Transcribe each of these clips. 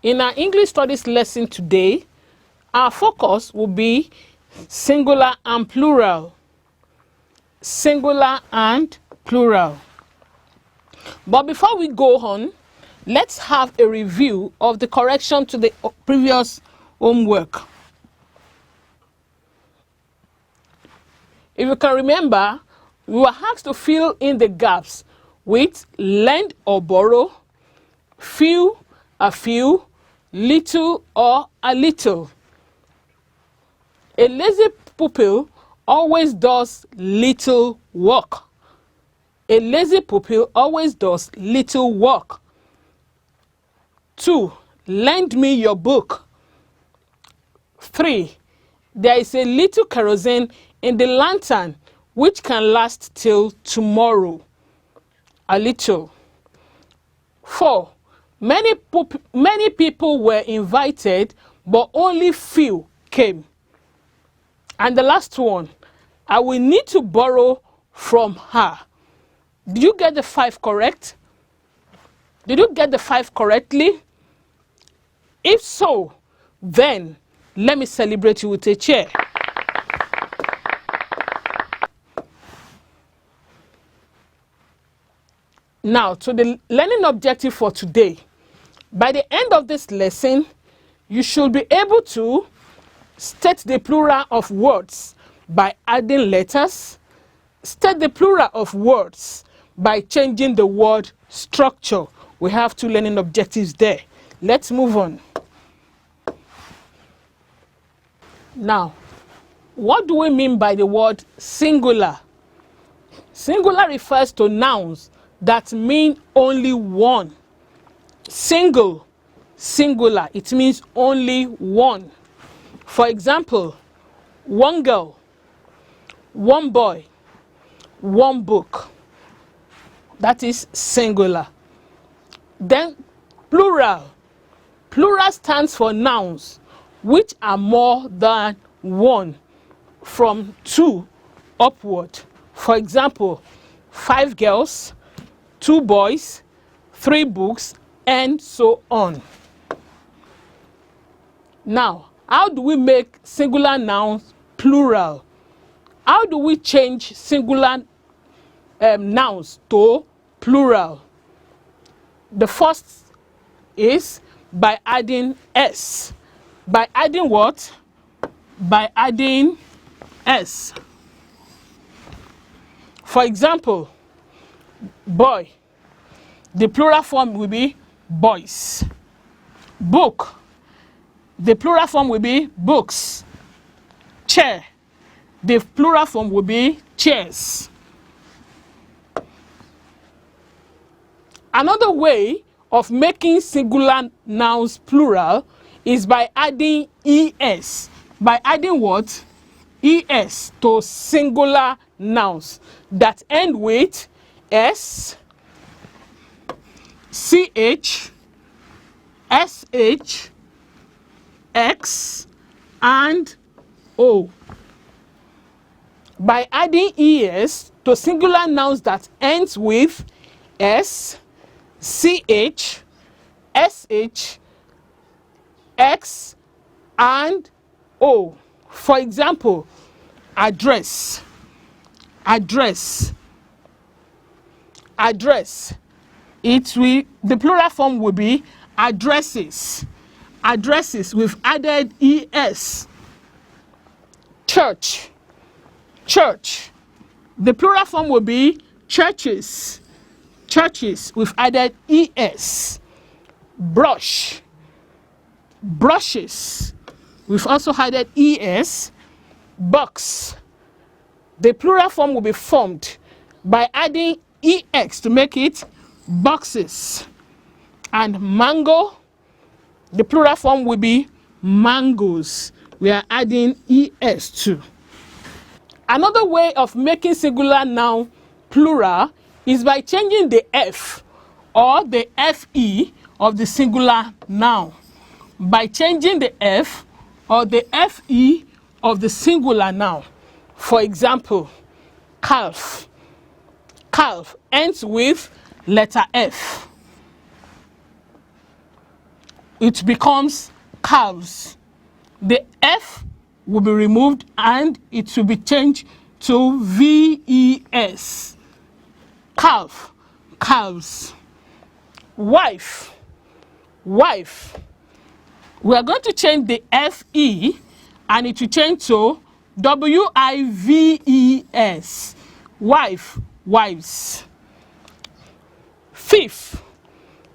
In our English studies lesson today, our focus will be singular and plural. Singular and plural. But before we go on, let's have a review of the correction to the previous homework. If you can remember, we were asked to fill in the gaps with lend or borrow, few, a few, little or a little. A lazy pupil always does little work. A lazy pupil always does little work. 2. Lend me your book. 3. There is a little kerosene in the lantern which can last till tomorrow. A little. 4. Many people were invited, but only few came. And the last one, I will need to borrow from her. Did you get the 5 correct? Did you get the 5 correctly? If so, then let me celebrate you with a cheer. Now, to the learning objective for today. By the end of this lesson, you should be able to state the plural of words by adding letters. State the plural of words by changing the word structure. We have 2 learning objectives there. Let's move on. Now, what do we mean by the word singular? Singular refers to nouns that mean only one. Single, singular, it means only one. For example, one girl, one boy, one book. That is singular. Then plural. Plural stands for nouns which are more than one, from 2 upward. For example, 5 girls, 2 boys, 3 books, and so on. Now, how do we make singular nouns plural? How do we change singular nouns to plural? The first is by adding s. By adding what? By adding s. For example, boy, the plural form will be boys. Book, the plural form will be books. Chair, the plural form will be chairs. Another way of making singular nouns plural is by adding es. By adding what? Es to singular nouns that end with s, ch, sh, x, and o. By adding es to singular nouns that ends with s, ch, sh, x, and o. For example, address. Address. Address. The plural form will be addresses. Addresses with added es. Church. Church. The plural form will be churches. Churches with added es. Brush. Brushes. We've also added es. Box. The plural form will be formed by adding ex to make it boxes. And mango, the plural form will be mangoes. We are adding es to. Another way of making singular noun plural is by changing the f or the fe of the singular noun. By changing the f or the fe of the singular noun. For example, calf. Calf ends with letter F. it becomes calves. The F will be removed and it will be changed to VES. Calf, calves. Wife, wife. We are going to change the FE and it will change to WIVES. Wife, wives. Fifth,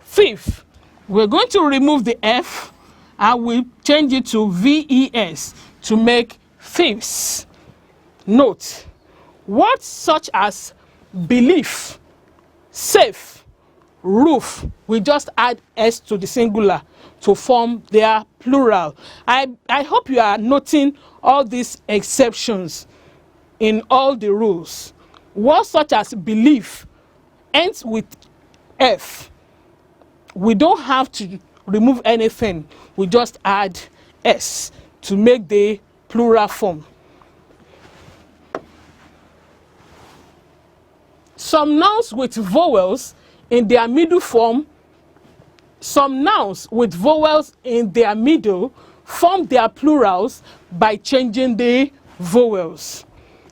fifth. We're going to remove the F and we'll change it to VES to make fifths. Note, words such as belief, safe, roof, we just add S to the singular to form their plural. I hope you are noting all these exceptions in all the rules. Words such as belief ends with F. We don't have to remove anything. We just add S to make the plural form. Some nouns with vowels in their middle form, some nouns with vowels in their middle form their plurals by changing the vowels.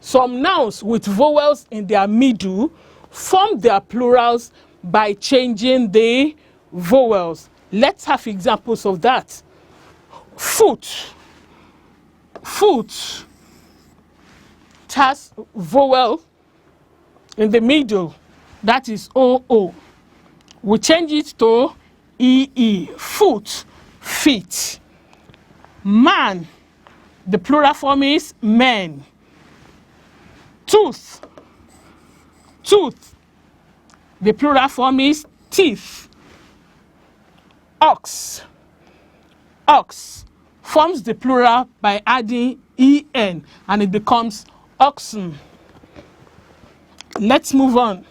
Some nouns with vowels in their middle form their plurals by changing the vowels. Let's have examples of that. Foot. Foot. It has vowel in the middle, that is OO. We change it to EE. Foot, feet. Man, the plural form is men. Tooth, tooth. The plural form is teeth. Ox, ox forms the plural by adding EN and it becomes oxen. Let's move on.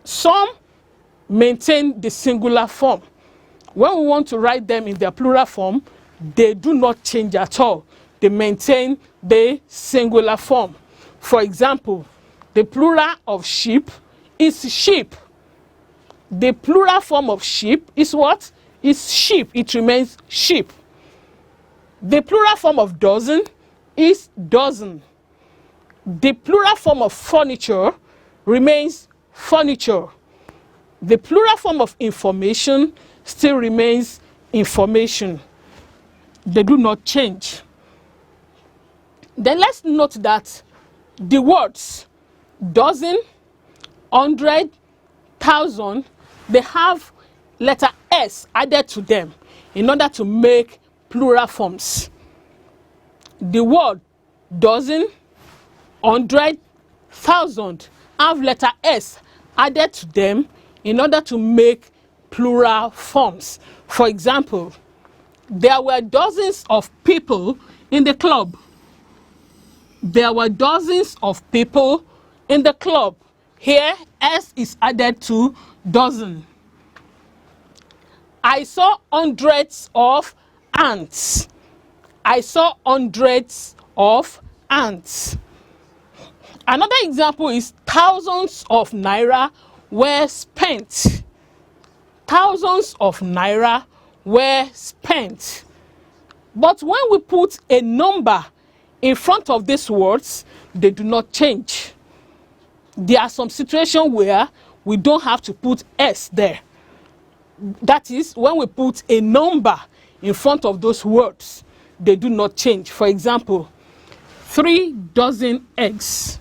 Some maintain the singular form. When we want to write them in their plural form, they do not change at all. They maintain the singular form. For example, the plural of sheep is sheep. The plural form of sheep is what? Is sheep. It remains sheep. The plural form of dozen is dozen. The plural form of furniture remains furniture. The plural form of information still remains information. They do not change. Then let's note that the words dozen, 100, 1,000, they have letter S added to them in order to make plural forms. The word dozen, 100, 1,000 have letter S added to them in order to make plural forms. For example, there were dozens of people in the club. There were dozens of people in the club. Here, S is added to dozen. I saw hundreds of ants. I saw hundreds of ants. Another example is thousands of naira were spent. Thousands of naira were spent. But when we put a number in front of these words, they do not change. There are some situations where we don't have to put S there. That is, when we put a number in front of those words, they do not change. For example, 3 dozen eggs.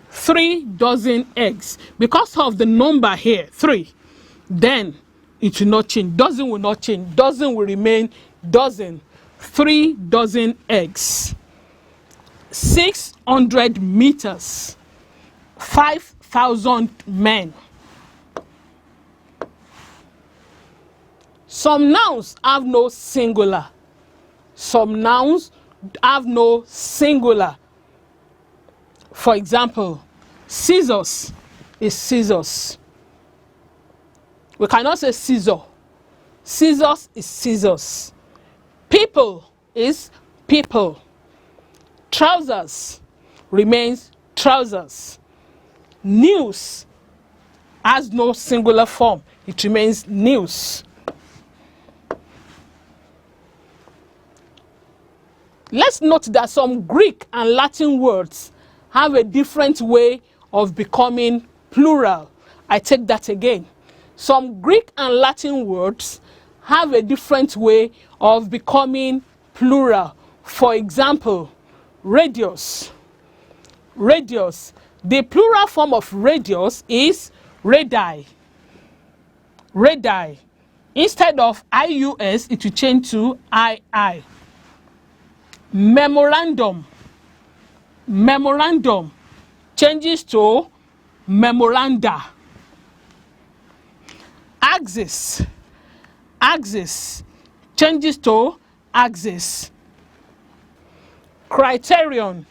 3 dozen eggs. Because of the number here, 3, then it will not change. Dozen will not change. Dozen will remain dozen. 3 dozen eggs. 600 meters. 5,000 men. Some nouns have no singular. Some nouns have no singular. For example, scissors is scissors. We cannot say scissor. Scissors is scissors. People is people. Trousers remains trousers. News has no singular form. it remains news. Let's note that some Greek and Latin words have a different way of becoming plural. I take that again. Some Greek and Latin words have a different way of becoming plural. For example, radius. Radius. The plural form of radius is radii. Radii. Instead of IUS, it will change to II. Memorandum. Memorandum changes to memoranda. Axis. Axis changes to axis. Criterion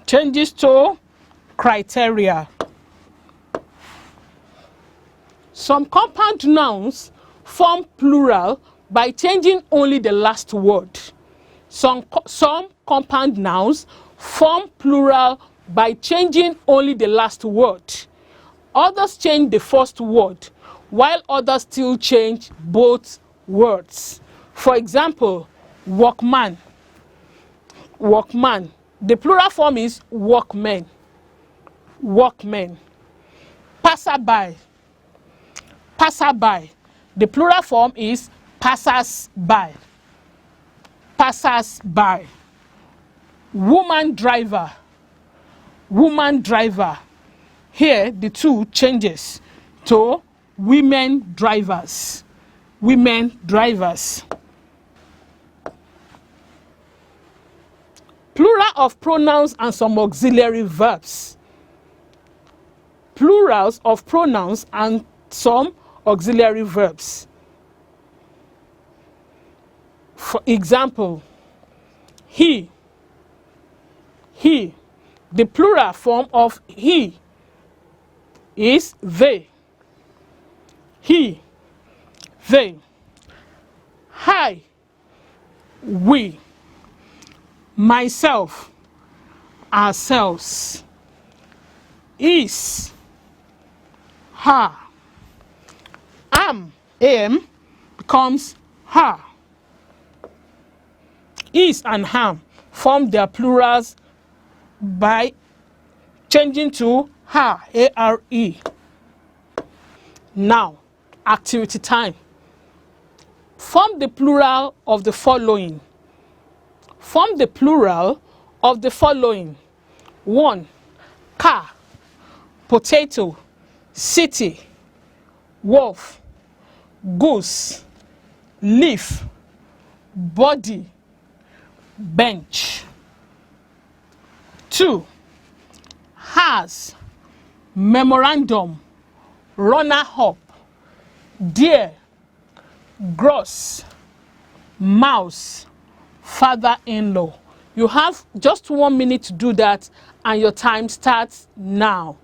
changes to criteria. Some compound nouns form plural by changing only the last word. Some compound nouns form plural by changing only the last word. Others change the first word, while others still change both words. For example, workman. Workman. The plural form is workmen. Workmen. Passerby. Passerby. The plural form is passers-by. Passers-by. Woman driver. Woman driver. Here the two changes to women drivers. Women drivers. Plural of pronouns and some auxiliary verbs. Plurals of pronouns and some auxiliary verbs. For example, he. He. The plural form of he is they. He. They. I. We. Myself. Ourselves. Is. Her. Am becomes her. Is and am form their plurals by changing to her, A-R-E. Now, activity time. Form the plural of the following. Form the plural of the following. 1. Car, potato, city, wolf, goose, leaf, body, bench. 2. Has, memorandum, runner up, deer, gross, mouse, father-in-law. You have just 1 minute to do that, and your time starts now.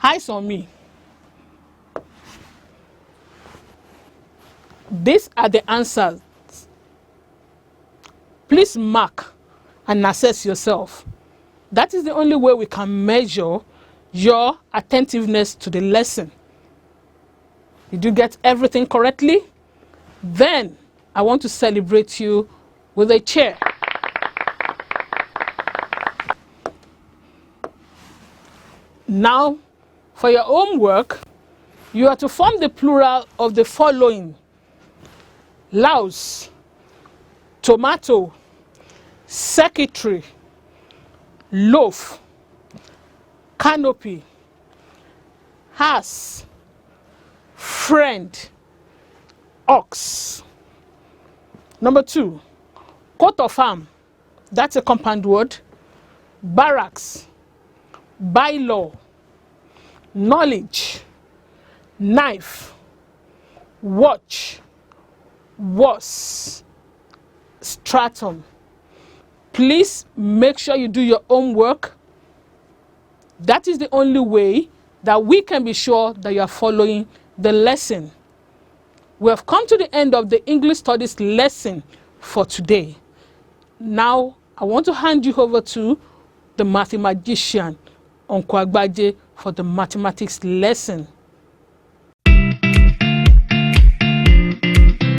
Eyes on me. These are the answers. Please mark and assess yourself. That is the only way we can measure your attentiveness to the lesson. Did you get everything correctly? Then I want to celebrate you with a cheer. Now, for your homework, you are to form the plural of the following: louse, tomato, secretary, loaf, canopy, has, friend, ox. Number 2, coat of arm, that's a compound word. Barracks, bylaw, knowledge, knife, watch, was, stratum. Please make sure you do your homework. That is the only way that we can be sure that you are following the lesson. We have come to the end of the English Studies lesson for today. Now, I want to hand you over to the mathematician, Uncle Agbaje, for the mathematics lesson.